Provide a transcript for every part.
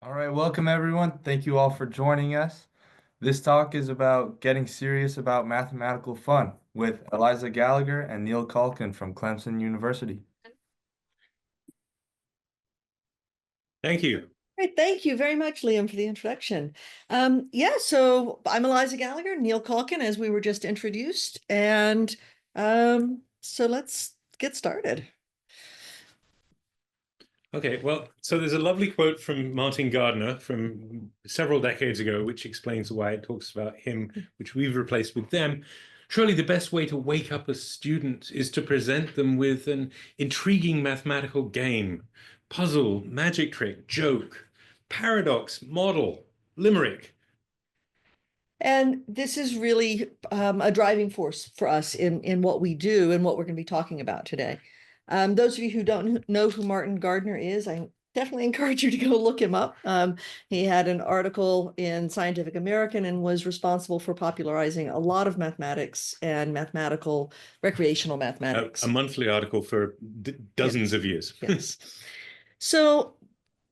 All right, welcome everyone. Thank you all for joining us. This talk is about getting serious about mathematical fun with Eliza Gallagher and Neil Calkin from Clemson University. Thank you. Great, thank you very much, Liam, for the introduction. So I'm Eliza Gallagher, Neil Calkin, as we were just introduced, and so let's get started. Okay, well, so there's a lovely quote from Martin Gardner from several decades ago, which explains why it talks about him, which we've replaced with them. Surely the best way to wake up a student is to present them with an intriguing mathematical game, puzzle, magic trick, joke, paradox, model, limerick. And this is really a driving force for us in what we do and what we're going to be talking about today. Those of you who don't know who Martin Gardner is, I definitely encourage you to go look him up. He had an article in Scientific American and was responsible for popularizing a lot of mathematics and recreational mathematics. A monthly article for dozens of years. Yes. So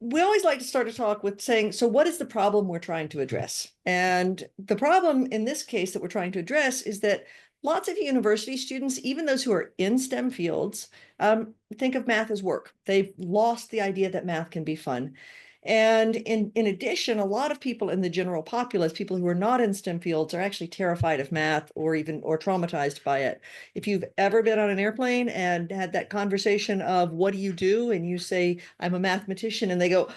we always like to start a talk with saying, so what is the problem we're trying to address? And the problem in this case that we're trying to address is that lots of university students, even those who are in STEM fields, think of math as work. They've lost the idea that math can be fun. And in addition, a lot of people in the general populace, people who are not in STEM fields, are actually terrified of math or traumatized by it. If you've ever been on an airplane and had that conversation of what do you do, and you say, I'm a mathematician, and they go,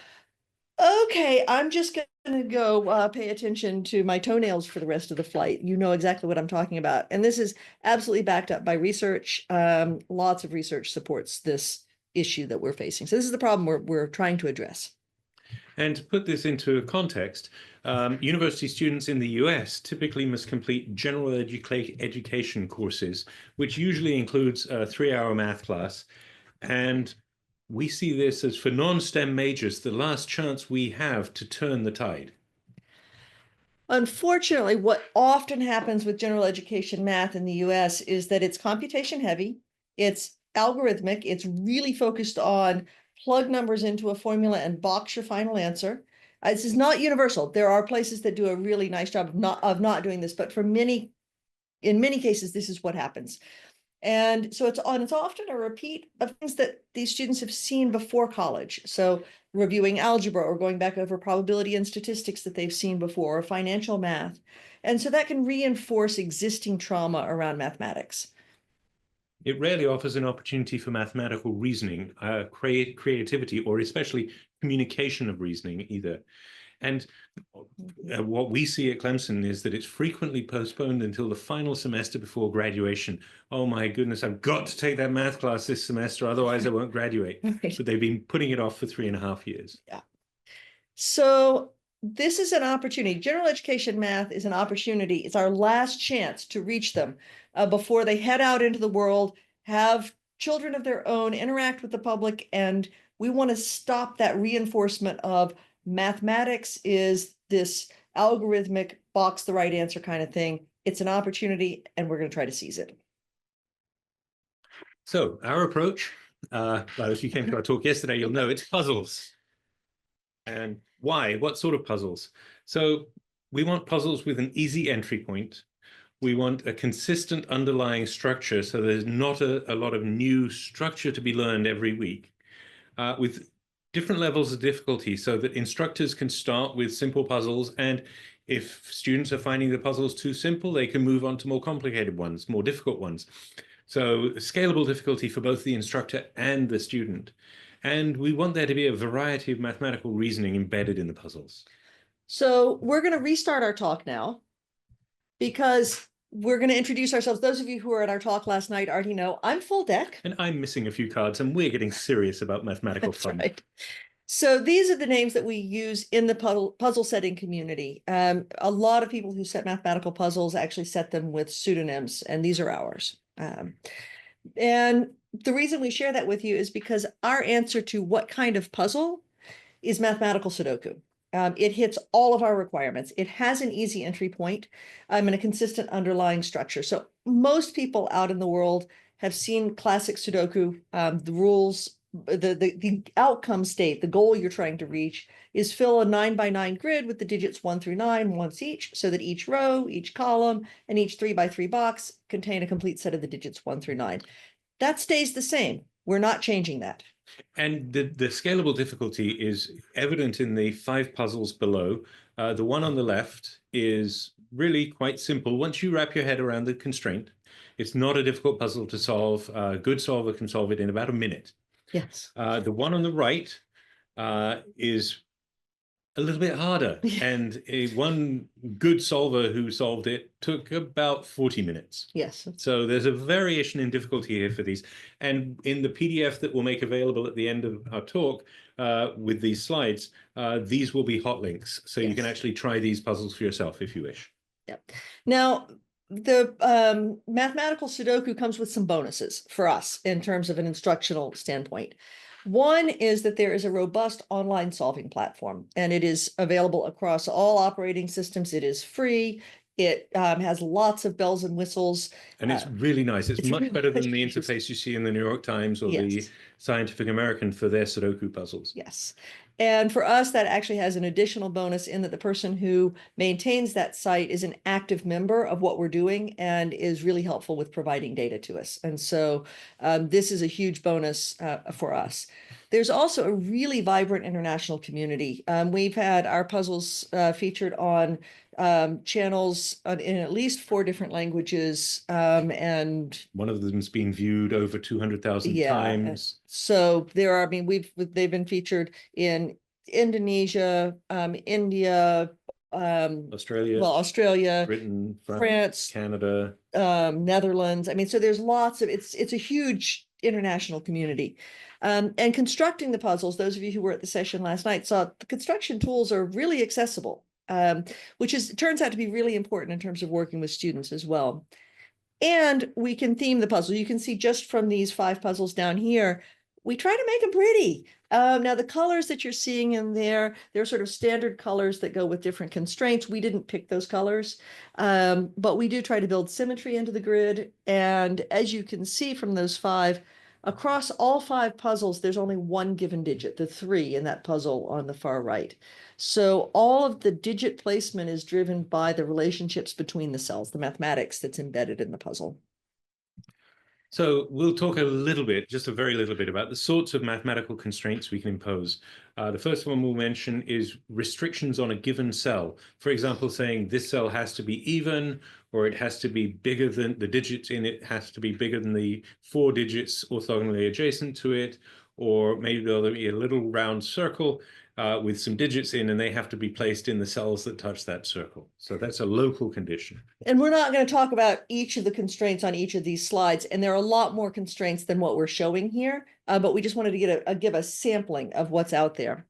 okay, I'm just going to go pay attention to my toenails for the rest of the flight. You know exactly what I'm talking about. And this is absolutely backed up by research. Lots of research supports this issue that we're facing. So this is the problem we're trying to address. And to put this into context, university students in the US typically must complete general education courses, which usually includes a 3-hour math class. And we see this as, for non-STEM majors, the last chance we have to turn the tide. Unfortunately, what often happens with general education math in the US is that it's computation heavy, it's algorithmic, it's really focused on plug numbers into a formula and box your final answer. This is not universal. There are places that do a really nice job of not doing this, but in many cases, this is what happens. And so it's often a repeat of things that these students have seen before college. So reviewing algebra or going back over probability and statistics that they've seen before, or financial math. And so that can reinforce existing trauma around mathematics. It rarely offers an opportunity for mathematical reasoning, creativity, or especially communication of reasoning either. And what we see at Clemson is that it's frequently postponed until the final semester before graduation. Oh my goodness, I've got to take that math class this semester, otherwise I won't graduate. Right. But they've been putting it off for 3.5 years. Yeah. So this is an opportunity. General education math is an opportunity. It's our last chance to reach them before they head out into the world, have children of their own, interact with the public, and we want to stop that reinforcement of mathematics is this algorithmic box the right answer kind of thing. It's an opportunity, and we're going to try to seize it. So our approach, well, if you came to our talk yesterday, you'll know it's puzzles. And why? What sort of puzzles? So we want puzzles with an easy entry point. We want a consistent underlying structure, so there's not a lot of new structure to be learned every week, with different levels of difficulty so that instructors can start with simple puzzles, and if students are finding the puzzles too simple, they can move on to more complicated ones, more difficult ones. So scalable difficulty for both the instructor and the student. And we want there to be a variety of mathematical reasoning embedded in the puzzles. So we're going to restart our talk now because we're going to introduce ourselves. Those of you who were at our talk last night already know I'm full deck. And I'm missing a few cards, and we're getting serious about mathematical fun. Right. So these are the names that we use in the puzzle setting community. A lot of people who set mathematical puzzles actually set them with pseudonyms, and these are ours. And the reason we share that with you is because our answer to what kind of puzzle is mathematical sudoku. It hits all of our requirements. It has an easy entry point and a consistent underlying structure. So most people out in the world have seen classic sudoku. The rules the outcome state, the goal you're trying to reach is fill a 9 by 9 grid with the digits 1 through 9 once each, so that each row, each column, and each 3 by 3 box contain a complete set of the digits 1 through 9. That stays the same. We're not changing that. And the scalable difficulty is evident in the 5 puzzles below. The one on the left is really quite simple. Once you wrap your head around the constraint, it's not a difficult puzzle to solve. A good solver can solve it in about a minute. Yes. The one on the right is a little bit harder. And one good solver who solved it took about 40 minutes. Yes. So there's a variation in difficulty here for these. And in the PDF that we'll make available at the end of our talk with these slides, these will be hot links. So you can actually try these puzzles for yourself if you wish. Yep. Now, the mathematical Sudoku comes with some bonuses for us in terms of an instructional standpoint. One is that there is a robust online solving platform, and it is available across all operating systems. It is free. It has lots of bells and whistles. And it's really nice. It's much really better than the nice. interface you see in the New York Times or the Yes. Scientific American for their Sudoku puzzles. Yes. And for us, that actually has an additional bonus in that the person who maintains that site is an active member of what we're doing and is really helpful with providing data to us. And so this is a huge bonus for us. There's also a really vibrant international community. We've had our puzzles featured on channels in at least 4 different languages, and one of them's been viewed over 200,000 times. So there are, I mean, they've been featured in Indonesia, India, Australia, Britain, France, Canada, Netherlands. I mean, so there's lots of it's a huge international community. And constructing the puzzles, those of you who were at the session last night saw the construction tools are really accessible, which turns out to be really important in terms of working with students as well. And we can theme the puzzle. You can see just from these 5 puzzles down here, we try to make them pretty. Now, the colors that you're seeing in there, they're sort of standard colors that go with different constraints. We didn't pick those colors, but we do try to build symmetry into the grid. And as you can see from those 5, across all 5 puzzles, there's only one given digit, the 3 in that puzzle on the far right. So all of the digit placement is driven by the relationships between the cells, the mathematics that's embedded in the puzzle. So we'll talk a little bit, just a very little bit, about the sorts of mathematical constraints we can impose. The first one we'll mention is restrictions on a given cell. For example, saying this cell has to be even, or it has to be bigger than the digits in it has to be bigger than the 4 digits orthogonally adjacent to it, or maybe there'll be a little round circle with some digits in, and they have to be placed in the cells that touch that circle. So that's a local condition. And we're not going to talk about each of the constraints on each of these slides, and there are a lot more constraints than what we're showing here, but we just wanted to give a sampling of what's out there.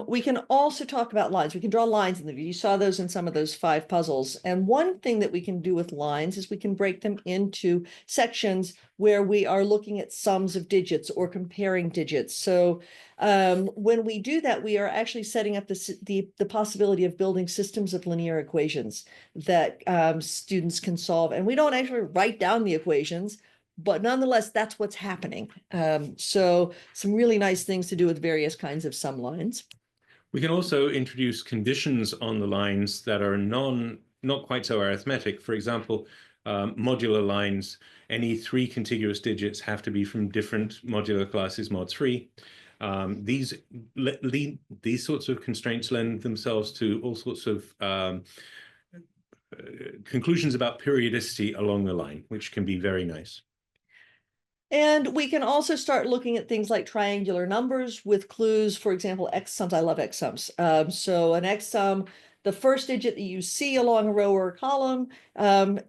We can also talk about lines. We can draw lines in the view. You saw those in some of those 5 puzzles. And one thing that we can do with lines is we can break them into sections where we are looking at sums of digits or comparing digits. So when we do that, we are actually setting up the possibility of building systems of linear equations that students can solve. And we don't actually write down the equations, but nonetheless, that's what's happening. So some really nice things to do with various kinds of sum lines. We can also introduce conditions on the lines that are not quite so arithmetic. For example, modular lines, any 3 contiguous digits have to be from different modular classes mod 3. These sorts of constraints lend themselves to all sorts of conclusions about periodicity along the line, which can be very nice. And we can also start looking at things like triangular numbers with clues, for example, x sums. I love x sums. So an x sum, the first digit that you see along a row or a column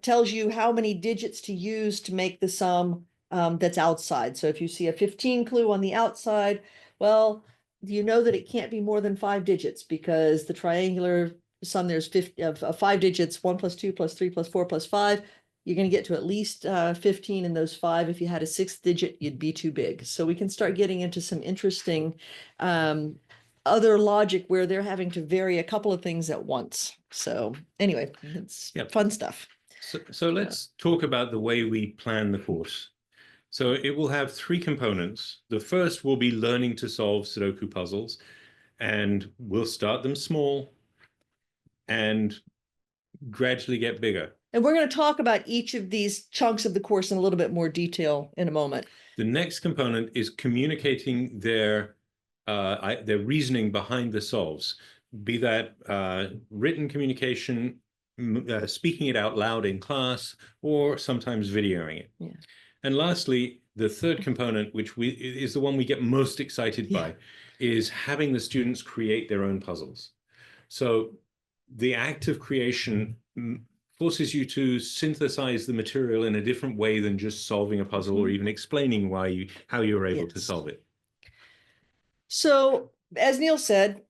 tells you how many digits to use to make the sum that's outside. So if you see a 15 clue on the outside, well, you know that it can't be more than 5 digits because the triangular sum, there's 5 digits, 1 plus 2 plus 3 plus 4 plus 5. You're going to get to at least 15 in those 5. If you had a 6th digit, you'd be too big. So we can start getting into some interesting other logic where they're having to vary a couple of things at once. So anyway, it's fun stuff. So let's talk about the way we plan the course. So it will have three components. The first will be learning to solve Sudoku puzzles, and we'll start them small and gradually get bigger. And we're going to talk about each of these chunks of the course in a little bit more detail in a moment. The next component is communicating their reasoning behind the solves, be that written communication, speaking it out loud in class, or sometimes videoing it. Yeah. And lastly, the third component, which is the one we get most excited by, is having the students create their own puzzles. So the act of creation forces you to synthesize the material in a different way than just solving a puzzle or even explaining how you were able to solve it. So, as Neil said,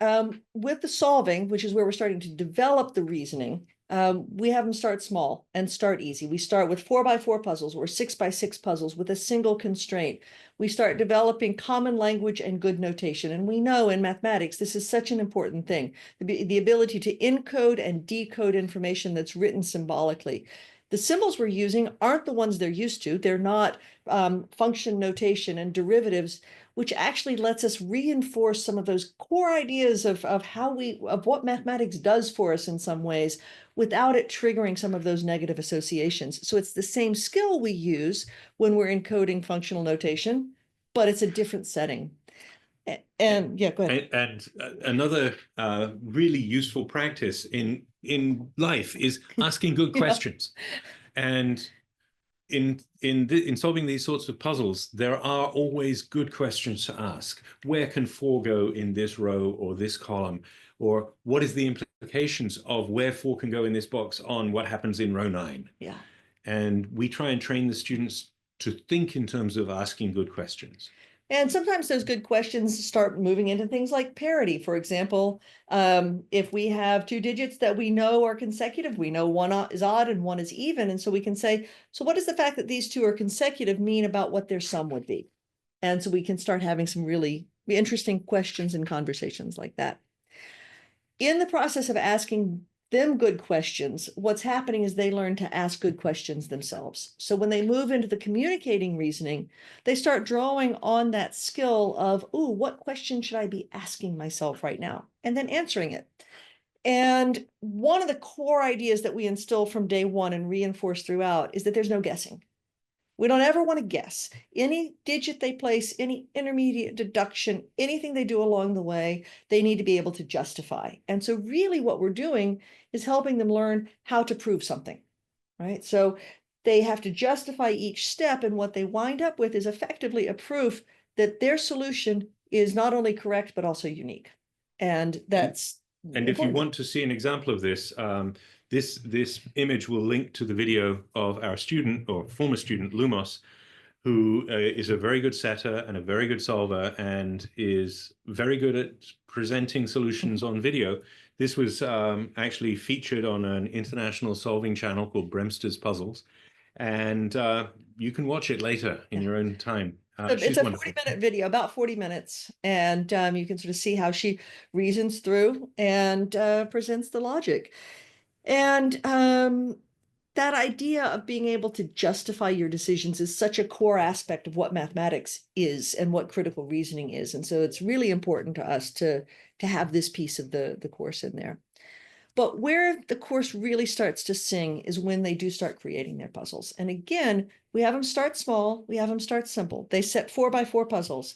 with the solving, which is where we're starting to develop the reasoning, we have them start small and start easy. We start with 4x4 puzzles or 6x6 puzzles with a single constraint. We start developing common language and good notation. And we know in mathematics, this is such an important thing, the ability to encode and decode information that's written symbolically. The symbols we're using aren't the ones they're used to. They're not function notation and derivatives, which actually lets us reinforce some of those core ideas of what mathematics does for us in some ways without it triggering some of those negative associations. So it's the same skill we use when we're encoding functional notation, but it's a different setting. And yeah, go ahead. And another really useful practice in life is asking good questions. And in solving these sorts of puzzles, there are always good questions to ask. Where can 4 go in this row or this column? Or what is the implications of where 4 can go in this box on what happens in row 9? Yeah. And we try and train the students to think in terms of asking good questions. And sometimes those good questions start moving into things like parity. For example, if we have 2 digits that we know are consecutive, we know one is odd and one is even. And so we can say, so what does the fact that these 2 are consecutive mean about what their sum would be? And so we can start having some really interesting questions and conversations like that. In the process of asking them good questions, what's happening is they learn to ask good questions themselves. So when they move into the communicating reasoning, they start drawing on that skill of, ooh, what question should I be asking myself right now? And then answering it. And one of the core ideas that we instill from day one and reinforce throughout is that there's no guessing. We don't ever want to guess. Any digit they place, any intermediate deduction, anything they do along the way, they need to be able to justify. And so really what we're doing is helping them learn how to prove something, right? So they have to justify each step, and what they wind up with is effectively a proof that their solution is not only correct, but also unique. And that's And if you want to see an example of this, this image will link to the video of our student or former student, Lumos, who is a very good setter and a very good solver and is very good at presenting solutions on video. This was actually featured on an international solving channel called Bremster's Puzzles. And you can watch it later in your own time. It's a 40-minute video, about 40 minutes. And you can sort of see how she reasons through and presents the logic. And that idea of being able to justify your decisions is such a core aspect of what mathematics is and what critical reasoning is. And so it's really important to us to have this piece of the course in there. But where the course really starts to sing is when they do start creating their puzzles. And again, we have them start small, we have them start simple. They set 4x4 puzzles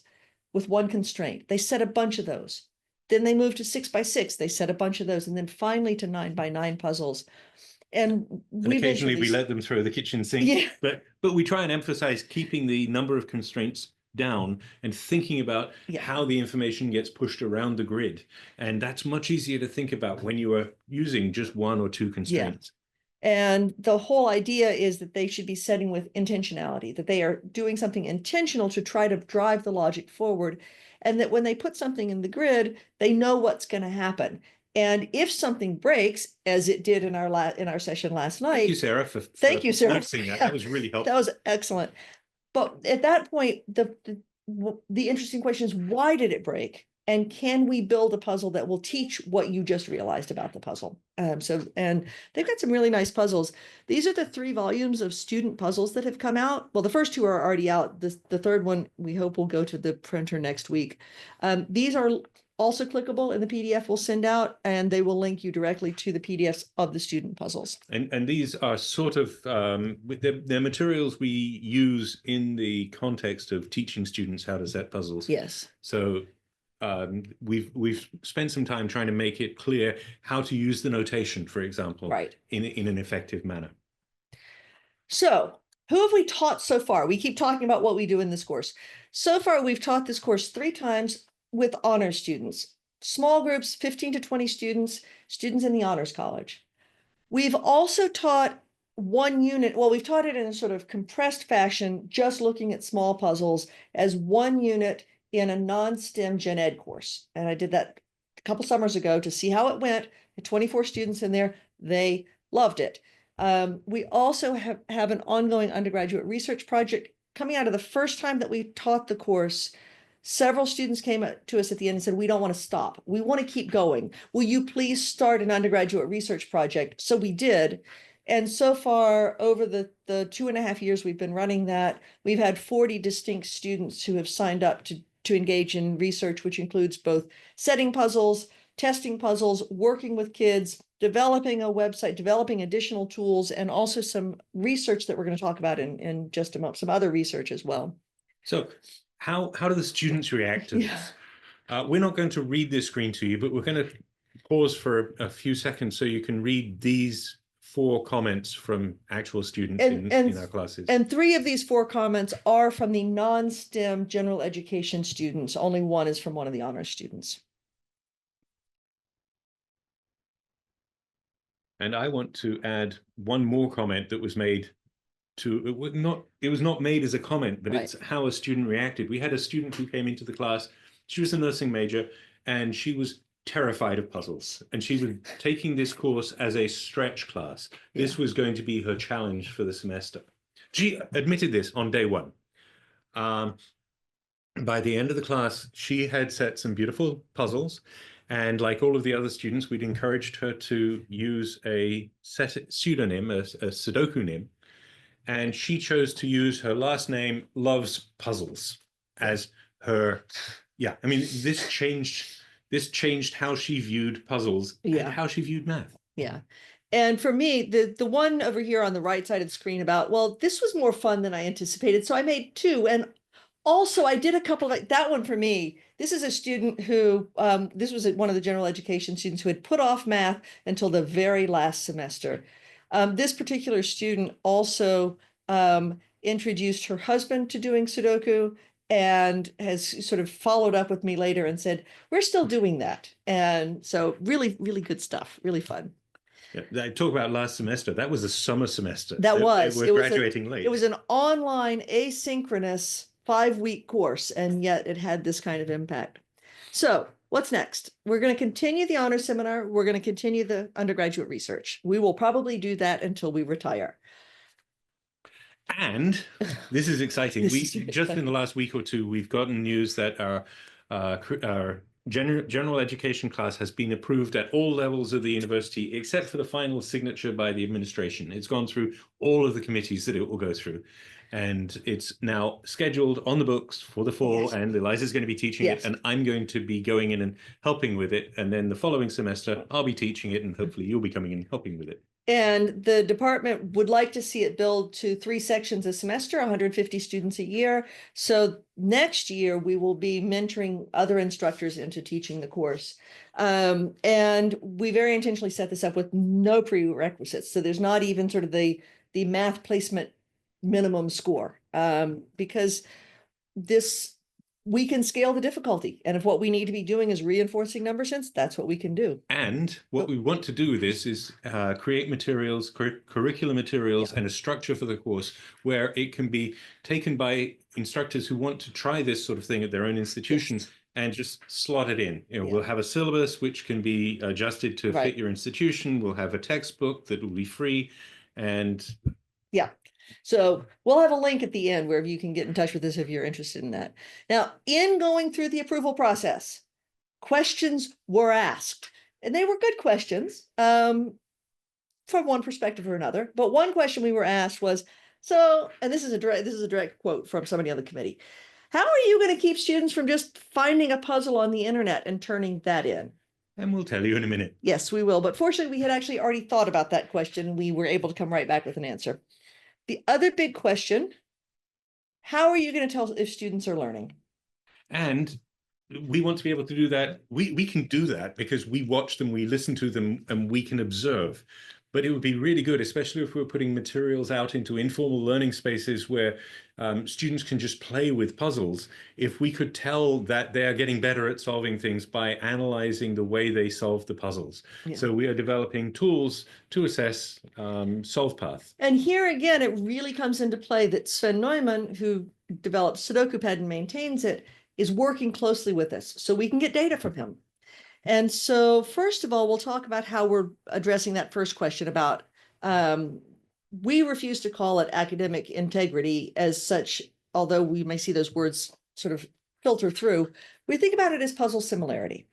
with one constraint. They set a bunch of those. Then they move to 6x6. They set a bunch of those. And then finally to 9x9 puzzles. And occasionally we let them throw the kitchen sink. Yeah. But we try and emphasize keeping the number of constraints down and thinking about how the information gets pushed around the grid. And that's much easier to think about when you are using just 1 or 2 constraints. And the whole idea is that they should be setting with intentionality, that they are doing something intentional to try to drive the logic forward. And that when they put something in the grid, they know what's going to happen. And if something breaks, as it did in our session last night. Thank you, Sarah, for noticing that. That was really helpful. That was excellent. But at that point, the interesting question is, why did it break? And can we build a puzzle that will teach what you just realized about the puzzle? And they've got some really nice puzzles. These are the 3 volumes of student puzzles that have come out. Well, the first 2 are already out. The third one, we hope will go to the printer next week. These are also clickable in the PDF we'll send out, and they will link you directly to the PDFs of the student puzzles. And these are sort of they're materials we use in the context of teaching students how to set puzzles. Yes. So we've spent some time trying to make it clear how to use the notation, for example, Right. in an effective manner. So who have we taught so far? We keep talking about what we do in this course. So far, we've taught this course 3 times with honors students, small groups, 15 to 20 students, students in the Honors College. We've also taught 1 unit. Well, we've taught it in a sort of compressed fashion, just looking at small puzzles as 1 unit in a non-STEM gen ed course. And I did that a couple summers ago to see how it went. The 24 students in there, they loved it. We also have an ongoing undergraduate research project coming out of the first time that we taught the course. Several students came to us at the end and said, we don't want to stop. We want to keep going. Will you please start an undergraduate research project? So we did. And so far, over the 2.5 years we've been running that, we've had 40 distinct students who have signed up to engage in research, which includes both setting puzzles, testing puzzles, working with kids, developing a website, developing additional tools, and also some research that we're going to talk about in just a moment, some other research as well. So how do the students react to this? We're not going to read this screen to you, but we're going to pause for a few seconds so you can read these 4 comments from actual students in our classes. And 3 of these 4 comments are from the non-STEM general education students. Only 1 is from one of the honors students. And I want to add 1 more comment that was made to, it was not made as a comment, but it's how a student reacted. We had a student who came into the class. She was a nursing major, and she was terrified of puzzles, and she was taking this course as a stretch class. This was going to be her challenge for the semester. She admitted this on day 1. By the end of the class, she had set some beautiful puzzles, and like all of the other students, we'd encouraged her to use a pseudonym, a sudoku name, and she chose to use her last name, Loves Puzzles, as her. Yeah, I mean, this changed how she viewed puzzles and how she viewed math. Yeah. And for me, the one over here on the right side of the screen about, well, this was more fun than I anticipated. So I made 2. And also I did a couple like that one for me. This is a student who, this was one of the general education students who had put off math until the very last semester. This particular student also introduced her husband to doing Sudoku, and has sort of followed up with me later and said, we're still doing that. And so really, really good stuff, really fun. Yeah, I talk about last semester. That was a summer semester. We're graduating late. It was an online asynchronous 5-week course, and yet it had this kind of impact. So what's next? We're going to continue the honor seminar. We're going to continue the undergraduate research. We will probably do that until we retire. And this is exciting. Just in the last week or 2, we've gotten news that our general education class has been approved at all levels of the university, except for the final signature by the administration. It's gone through all of the committees that it will go through. And it's now scheduled on the books for the fall, and Eliza's going to be teaching it, and I'm going to be going in and helping with it. And then the following semester, I'll be teaching it, and hopefully you'll be coming in and helping with it. And the department would like to see it build to 3 sections a semester, 150 students a year. So next year, we will be mentoring other instructors into teaching the course. And we very intentionally set this up with no prerequisites. So there's not even sort of the math placement minimum score, because we can scale the difficulty. And if what we need to be doing is reinforcing number sense, that's what we can do. And what we want to do with this is create materials, curriculum materials, and a structure for the course where it can be taken by instructors who want to try this sort of thing at their own institutions and just slot it in. We'll have a syllabus which can be adjusted to fit your institution. We'll have a textbook that will be free. And so we'll have a link at the end where you can get in touch with us if you're interested in that. Now, in going through the approval process, questions were asked, and they were good questions from one perspective or another. But one question we were asked was, so, and this is a direct quote from somebody on the committee. How are you going to keep students from just finding a puzzle on the internet and turning that in? And we'll tell you in a minute. Yes, we will. But fortunately, we had actually already thought about that question, and we were able to come right back with an answer. The other big question, how are you going to tell if students are learning? And we want to be able to do that. We can do that because we watch them, we listen to them, and we can observe. But it would be really good, especially if we're putting materials out into informal learning spaces where students can just play with puzzles, if we could tell that they are getting better at solving things by analyzing the way they solve the puzzles. Yeah. So we are developing tools to assess solve path. And here again, it really comes into play that Sven Neumann, who developed sudoku pad and maintains it, is working closely with us so we can get data from him. And so first of all, we'll talk about how we're addressing that first question about, we refuse to call it academic integrity as such, although we may see those words sort of filter through. We think about it as puzzle similarity.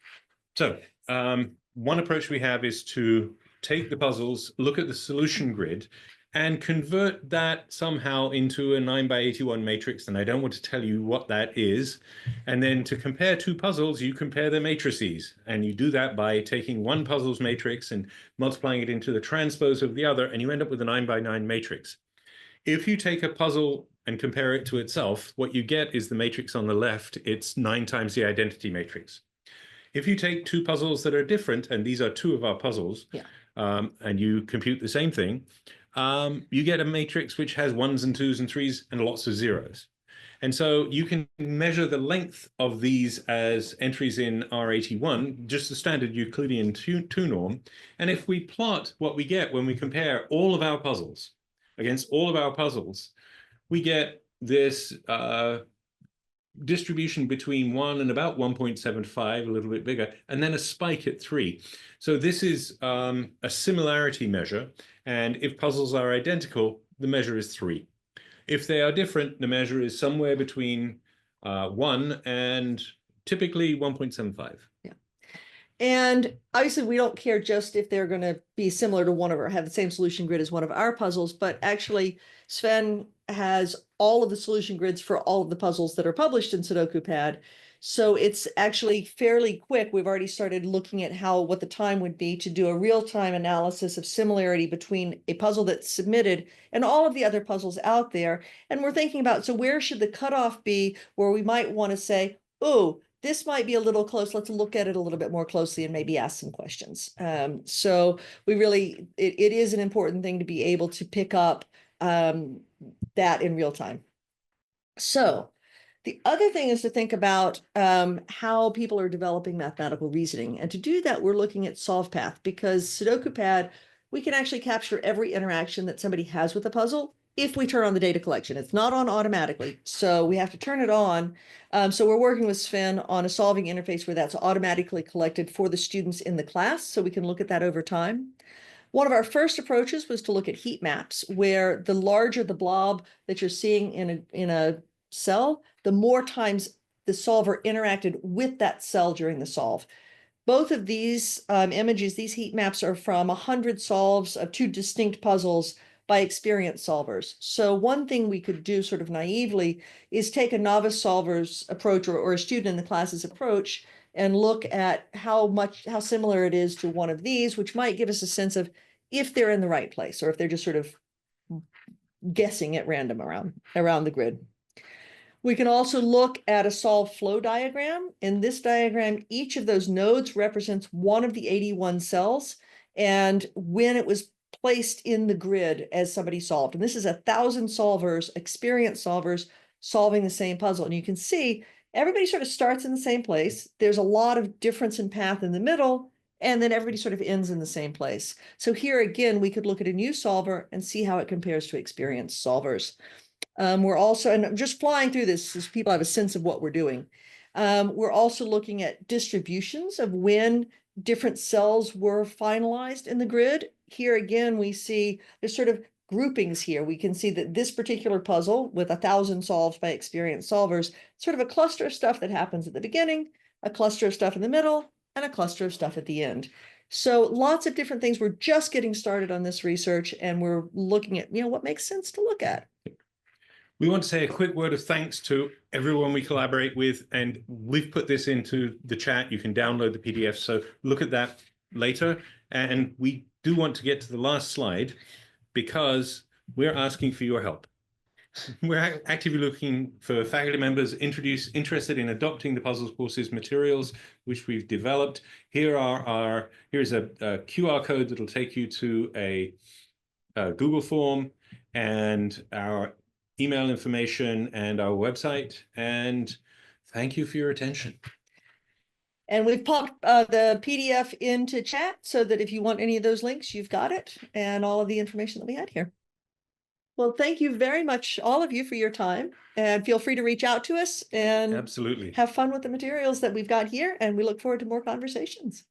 So one approach we have is to take the puzzles, look at the solution grid, and convert that somehow into a 9x81 matrix. And I don't want to tell you what that is. And then to compare two puzzles, you compare the matrices. And you do that by taking one puzzle's matrix and multiplying it into the transpose of the other, and you end up with a 9x9 matrix. If you take a puzzle and compare it to itself, what you get is the matrix on the left. It's 9 times the identity matrix. If you take two puzzles that are different, and these are two of our puzzles, and you compute the same thing, you get a matrix which has 1s and 2s and 3s and lots of zeros. And so you can measure the length of these as entries in R81, just the standard Euclidean 2 norm. And if we plot what we get when we compare all of our puzzles against all of our puzzles, we get this distribution between 1 and about 1.75, a little bit bigger, and then a spike at 3. So this is a similarity measure. And if puzzles are identical, the measure is 3. If they are different, the measure is somewhere between 1 and typically 1.75. Yeah. And obviously, we don't care just if they're going to be similar to one of our, have the same solution grid as one of our puzzles, but actually Sven has all of the solution grids for all of the puzzles that are published in Sudoku Pad. So it's actually fairly quick. We've already started looking at what the time would be to do a real-time analysis of similarity between a puzzle that's submitted and all of the other puzzles out there. And we're thinking about, so where should the cutoff be where we might want to say, oh, this might be a little close. Let's look at it a little bit more closely and maybe ask some questions. So we really, it is an important thing to be able to pick up that in real time. So the other thing is to think about how people are developing mathematical reasoning. And to do that, we're looking at solve path, because Sudoku Pad, we can actually capture every interaction that somebody has with a puzzle if we turn on the data collection. It's not on automatically, so we have to turn it on. So we're working with Sven on a solving interface where that's automatically collected for the students in the class, so we can look at that over time. One of our first approaches was to look at heat maps, where the larger the blob that you're seeing in a cell, the more times the solver interacted with that cell during the solve. Both of these images, these heat maps, are from 100 solves of 2 distinct puzzles by experienced solvers. So one thing we could do sort of naively is take a novice solver's approach or a student in the class's approach and look at how similar it is to one of these, which might give us a sense of if they're in the right place or if they're just sort of guessing at random around the grid. We can also look at a solve flow diagram. In this diagram, each of those nodes represents one of the 81 cells and when it was placed in the grid as somebody solved. And this is 1,000 solvers, experienced solvers, solving the same puzzle. And you can see everybody sort of starts in the same place. There's a lot of difference in path in the middle, and then everybody sort of ends in the same place. So here again, we could look at a new solver and see how it compares to experienced solvers. We're also, and I'm just flying through this so people have a sense of what we're doing. We're also looking at distributions of when different cells were finalized in the grid. Here again, we see there's sort of groupings here. We can see that this particular puzzle with 1,000 solved by experienced solvers, sort of a cluster of stuff that happens at the beginning, a cluster of stuff in the middle, and a cluster of stuff at the end. So lots of different things. We're just getting started on this research, and we're looking at, what makes sense to look at. We want to say a quick word of thanks to everyone we collaborate with, and we've put this into the chat. You can download the PDF, so look at that later. And we do want to get to the last slide because we're asking for your help. We're actively looking for faculty members interested in adopting the Puzzles courses materials, which we've developed. Here's a QR code that'll take you to a Google form and our email information and our website. And thank you for your attention. And we've popped the PDF into chat so that if you want any of those links, you've got it, and all of the information that we had here. Well, thank you very much, all of you, for your time, and feel free to reach out to us and Absolutely. have fun with the materials that we've got here, and we look forward to more conversations.